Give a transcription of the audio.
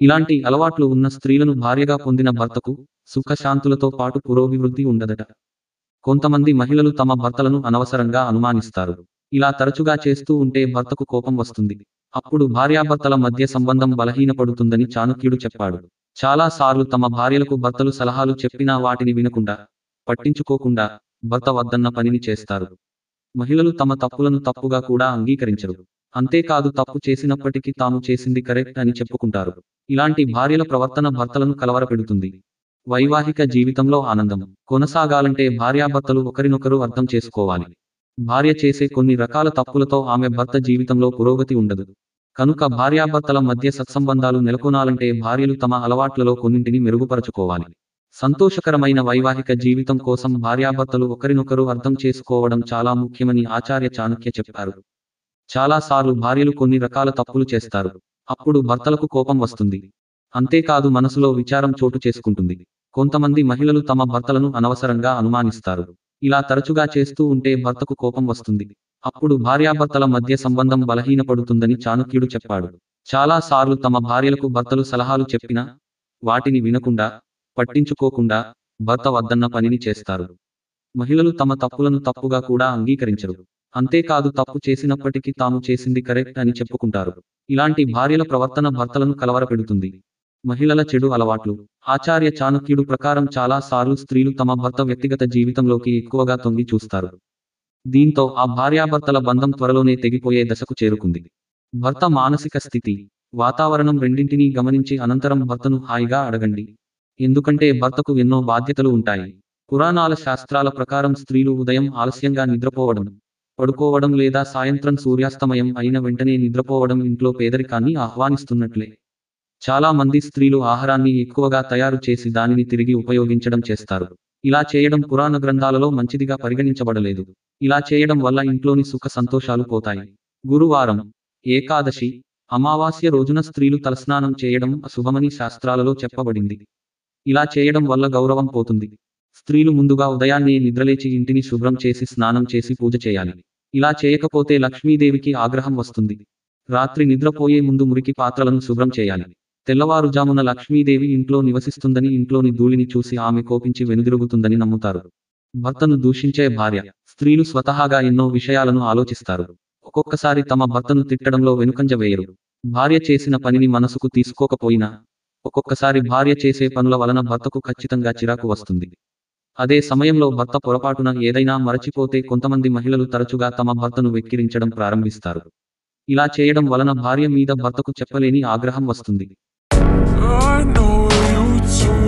ఇలాంటి అలవాట్లు ఉన్న స్త్రీలను భార్యగా పొందిన భర్తకు సుఖశాంతులతో పాటు పురోభివృద్ధి ఉండదట. కొంతమంది మహిళలు తమ భర్తలను అనవసరంగా అనుమానిస్తారు. ఇలా తరచుగా చేస్తూ ఉంటే భర్తకు కోపం వస్తుంది. అప్పుడు భార్యాభర్తల మధ్య సంబంధం బలహీనపడుతుందని చాణక్యుడు చెప్పాడు. చాలా సార్లు తమ భార్యలకు భర్తలు సలహాలు చెప్పినా వాటిని వినకుండా, పట్టించుకోకుండా భర్త వద్దన్న పనిని చేస్తారు. మహిళలు తమ తప్పులను తప్పుగా కూడా అంగీకరించరు. అంతేకాదు తప్పు చేసినప్పటికీ తాము చేసింది కరెక్ట్ అని చెప్పుకుంటారు. ఇలాంటి భార్యల ప్రవర్తన భర్తలను కలవరపెడుతుంది. వైవాహిక జీవితంలో ఆనందం కొనసాగాలంటే భార్యాభర్తలు ఒకరినొకరు అర్థం చేసుకోవాలి. భార్య చేసే కొన్ని రకాల తప్పులతో ఆమె భర్త జీవితంలో పురోగతి ఉండదు. కనుక భార్యాభర్తల మధ్య సత్సంబంధాలు నెలకొనాలంటే భార్యలు తమ అలవాట్లలో కొన్నింటిని మెరుగుపరచుకోవాలి. సంతోషకరమైన వైవాహిక జీవితం కోసం భార్యాభర్తలు ఒకరినొకరు అర్థం చేసుకోవడం చాలా ముఖ్యమని ఆచార్య చాణక్య చెప్పారు. చాలా సార్లు భార్యలు కొన్ని రకాల తప్పులు చేస్తారు. అప్పుడు భర్తలకు కోపం వస్తుంది. అంతేకాదు మనసులో విచారం చోటు చేసుకుంటుంది. కొంతమంది మహిళలు తమ భర్తలను అనవసరంగా అనుమానిస్తారు. ఇలా తరచుగా చేస్తూ ఉంటే భర్తకు కోపం వస్తుంది. అప్పుడు భార్యాభర్తల మధ్య సంబంధం బలహీనపడుతుందని చాణక్యుడు చెప్పాడు. చాలా సార్లు తమ భార్యలకు భర్తలు సలహాలు చెప్పినా వాటిని వినకుండా, పట్టించుకోకుండా భర్త వద్దన్న పనిని చేస్తారు. మహిళలు తమ తప్పులను తప్పుగా కూడా అంగీకరించరు. అంతేకాదు తప్పు చేసినప్పటికీ తాము చేసింది కరెక్ట్ అని చెప్పుకుంటారు. ఇలాంటి భార్యల ప్రవర్తన భర్తలను కలవరపెడుతుంది. మహిళల చెడు అలవాట్లు ఆచార్య చాణక్యుడు ప్రకారం చాలా సార్లు స్త్రీలు తమ భర్త వ్యక్తిగత జీవితంలోకి ఎక్కువగా తొంగి చూస్తారు. దీంతో ఆ భార్యాభర్తల బంధం త్వరలోనే తెగిపోయే దశకు చేరుకుంది. భర్త మానసిక స్థితి, వాతావరణం రెండింటినీ గమనించి అనంతరం భర్తను హాయిగా అడగండి. ఎందుకంటే భర్తకు ఎన్నో బాధ్యతలు ఉంటాయి. పురాణాల శాస్త్రాల ప్రకారం స్త్రీలు ఉదయం ఆలస్యంగా నిద్రపోవడం, పడుకోవడం లేదా సాయంత్రం సూర్యాస్తమయం అయిన వెంటనే నిద్రపోవడం ఇంట్లో పేదరికాన్ని ఆహ్వానిస్తున్నట్లే. చాలా మంది స్త్రీలు ఆహారాన్ని ఎక్కువగా తయారు చేసి దానిని తిరిగి ఉపయోగించడం చేస్తారు. ఇలా చేయడం పురాణ గ్రంథాలలో మంచిదిగా పరిగణించబడలేదు. ఇలా చేయడం వల్ల ఇంట్లోని సుఖ సంతోషాలు పోతాయి. గురువారం, ఏకాదశి, అమావాస్య రోజున స్త్రీలు తలస్నానం చేయడం అశుభమని శాస్త్రాలలో చెప్పబడింది. ఇలా చేయడం వల్ల గౌరవం పోతుంది. స్త్రీలు ముందుగా ఉదయాన్నే నిద్రలేచి ఇంటిని శుభ్రం చేసి స్నానం చేసి పూజ చేయాలి. ఇలా చేయకపోతే లక్ష్మీదేవికి ఆగ్రహం వస్తుంది. రాత్రి నిద్రపోయే ముందు మురికి పాత్రలను శుభ్రం చేయాలి. తెల్లవారుజామున లక్ష్మీదేవి ఇంట్లో నివసిస్తుందని, ఇంట్లోని ధూళిని చూసి ఆమె కోపించి వెనుదిరుగుతుందని నమ్ముతారు. భర్తను దూషించే భార్య స్త్రీలు స్వతహాగా ఎన్నో విషయాలను ఆలోచిస్తారు. ఒక్కొక్కసారి తమ భర్తను తిట్టడంలో వెనుకంజ వేయరు. భార్య చేసిన పనిని మనసుకు తీసుకోకపోయినా ఒక్కొక్కసారి భార్య చేసే పనుల వలన భర్తకు ఖచ్చితంగా చిరాకు వస్తుంది. అదే సమయంలో భర్త పొరపాటున ఏదైనా మరచిపోతే కొంతమంది మహిళలు తరచుగా తమ భర్తను వెక్కిరించడం ప్రారంభిస్తారు. ఇలా చేయడం వలన భార్య మీద భర్తకు చెప్పలేని ఆగ్రహం వస్తుంది. I know you too